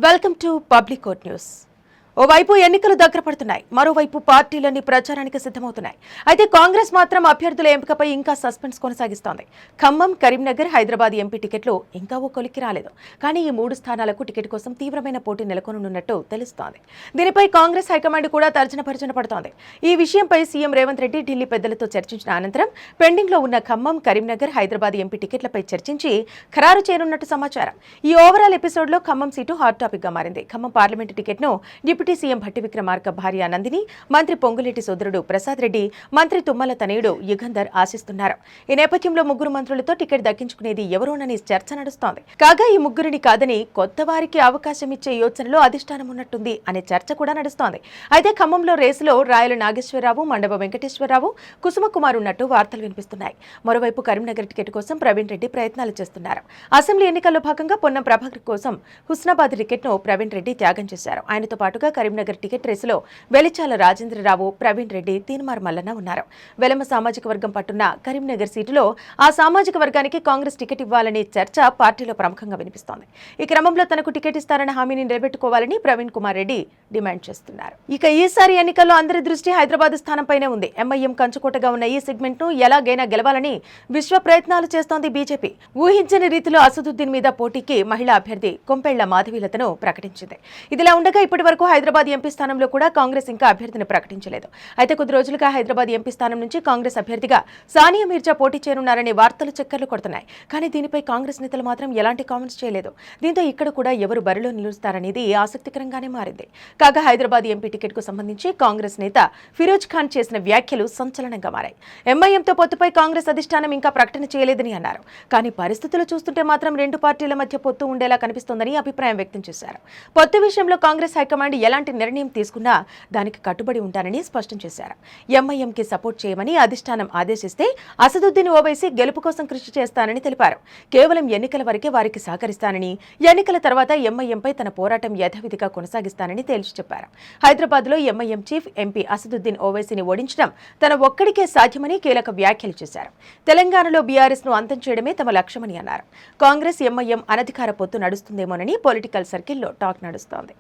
Welcome to public court news. ఓవైపు ఎన్నికలు దగ్గర పడుతున్నాయి, మరోవైపు పార్టీలన్నీ ప్రచారానికి సిద్ధమవుతున్నాయి. అయితే కాంగ్రెస్ మాత్రం అభ్యర్థుల ఎంపికపై ఇంకా సస్పెన్స్ కొనసాగిస్తోంది. ఖమ్మం, కరీంనగర్, హైదరాబాద్ ఎంపీ టికెట్లు ఇంకా ఓ కొలిక్కి రాలేదు. కానీ ఈ 3 స్థానాలకు టికెట్ కోసం తీవ్రమైన పోటీ నెలకొనున్నట్టు తెలుస్తోంది. దీనిపై కాంగ్రెస్ హైకమాండ్ కూడా తర్జన పడుతోంది. ఈ విషయంపై సీఎం రేవంత్ రెడ్డి ఢిల్లీ పెద్దలతో చర్చించిన అనంతరం పెండింగ్లో ఉన్న ఖమ్మం, కరీంనగర్, హైదరాబాద్ ఎంపీ టికెట్లపై చర్చించి ఖరారు చేయనున్నట్టు సమాచారం. ఈ ఓవరాల్ ఎపిసోడ్లో ఖమ్మం సీటు హాట్ టాపిక్గా మారింది. ఖమ్మం పార్లమెంటు టికెట్ను డిప్యూటీ సీఎం భట్టి విక్రమార్క భార్య నందిని, మంత్రి పొంగులేటి సోదరుడు ప్రసాద్ రెడ్డి, మంత్రి తుమ్మల తనయుడు యుగంధర్ ఆశిస్తున్నారు. ఈ నేపథ్యంలో ముగ్గురు మంత్రులతో టికెట్ దక్కించుకునేది ఎవరోనని చర్చ నడుస్తోంది. కాగా ఈ ముగ్గురిని కాదని కొత్త వారికి అవకాశం ఇచ్చే యోచనలో అధిష్టానం ఉన్నట్టుంది అనే చర్చ కూడా నడుస్తోంది. అయితే ఖమ్మంలో రేసులో రాయల నాగేశ్వరరావు, మండవ వెంకటేశ్వరరావు, కుసుమకుమార్ ఉన్నట్టు వార్తలు వినిపిస్తున్నాయి. మరోవైపు కరీంనగర్ టికెట్ కోసం ప్రవీణ్ రెడ్డి ప్రయత్నాలు చేస్తున్నారు. అసెంబ్లీ ఎన్నికల్లో భాగంగా పొన్నం ప్రభాకర్ కోసం హుస్నాబాద్ టికెట్ను ప్రవీణ్ రెడ్డి త్యాగం చేశారు. ఆయనతో పాటుగా కరీంనగర్ టికెట్ రేసులో వెలిచాల రాజేంద్రరావు, ప్రవీణ్ రెడ్డి, తీన్మార్ మల్లన్న ఉన్నారు. వెలమ సామాజిక వర్గం పట్టున్న కరీంనగర్ సీటులో ఆ సామాజిక వర్గానికి కాంగ్రెస్ టికెట్ ఇవ్వాలనే చర్చ పార్టీలో ప్రముఖంగా వినిపిస్తోంది. ఈ క్రమంలో తనకు టికెట్ ఇస్తారన్న హామీని నిలబెట్టుకోవాలని ప్రవీణ్ కుమార్ రెడ్డి డిమాండ్ చేస్తున్నారు. ఇక ఈసారి ఎన్నికల్లో అందరి దృష్టి హైదరాబాద్ స్థానంపైనే ఉంది. ఎంఐఎం కంచుకోటగా ఉన్న ఈ సెగ్మెంట్ ను ఎలాగైనా గెలవాలని విశ్వ ప్రయత్నాలు చేస్తోంది బీజేపీ. ఊహించని రీతిలో అసదుద్దీన్ మీద పోటీకి మహిళా అభ్యర్థి కొంపెళ్ల మాధవీలతను ప్రకటించింది. ఇదిలా ఉండగా ఇప్పటి వరకు హైదరాబాద్ ఎంపీ స్థానంలో కూడా కాంగ్రెస్ ఇంకా అభ్యర్థిని ప్రకటించలేదు. అయితే కొద్ది రోజులుగా హైదరాబాద్ ఎంపీ స్థానం నుంచి కాంగ్రెస్ అభ్యర్థిగా సానియా మీర్జా పోటీ చేయనున్నారనే వార్తలు చక్కర్లు కొడుతున్నాయి. కానీ దీనిపై కాంగ్రెస్ నేతలు మాత్రం ఎలాంటి కామెంట్స్ చేయలేదు. దీంతో ఇక్కడ కూడా ఎవరు బరిలో నిలుస్తారనేది ఆసక్తికరంగానే మారింది. కాగా హైదరాబాద్ ఎంపీ టికెట్ కు సంబంధించి కాంగ్రెస్ నేత ఫిరోజ్ ఖాన్ చేసిన వ్యాఖ్యలు సంచలనంగా మారాయి. ఎంఐఎంతో పొత్తుపై కాంగ్రెస్ అధిష్టానం ఇంకా ప్రకటన చేయలేదని అన్నారు. కానీ పరిస్థితులు చూస్తుంటే మాత్రం రెండు పార్టీల మధ్య పొత్తు ఉండేలా కనిపిస్తోందని అభిప్రాయం వ్యక్తం చేశారు. పొత్తు విషయంలో కాంగ్రెస్ హైకమాండ్ ఎలాంటి నిర్ణయం తీసుకున్నా దానికి కట్టుబడి ఉంటారని స్పష్టం చేశారు. ఎంఐఎంకి సపోర్ట్ చేయమని అధిష్టానం ఆదేశిస్తే అసదుద్దీన్ ఓవైసీ గెలుపు కోసం కృషి చేస్తానని తెలిపారు. కేవలం ఎన్నికల వరకే వారికి సహకరిస్తానని, ఎన్నికల తర్వాత ఎంఐఎంపై తన పోరాటం యథావిధిగా కొనసాగిస్తానని తేల్చి చెప్పారు. హైదరాబాద్ లో ఎంఐఎం చీఫ్ ఎంపీ అసదుద్దీన్ ఓవైసీని ఓడించడం తన ఒక్కడికే సాధ్యమని కీలక వ్యాఖ్యలు చేశారు. తెలంగాణలో బీఆర్ఎస్ ను అంతం చేయడమే తమ లక్ష్యమని అన్నారు. కాంగ్రెస్ ఎంఐఎం అనధికార పొత్తు నడుస్తుందేమోనని పొలిటికల్ సర్కిల్లో టాక్ నడుస్తోంది.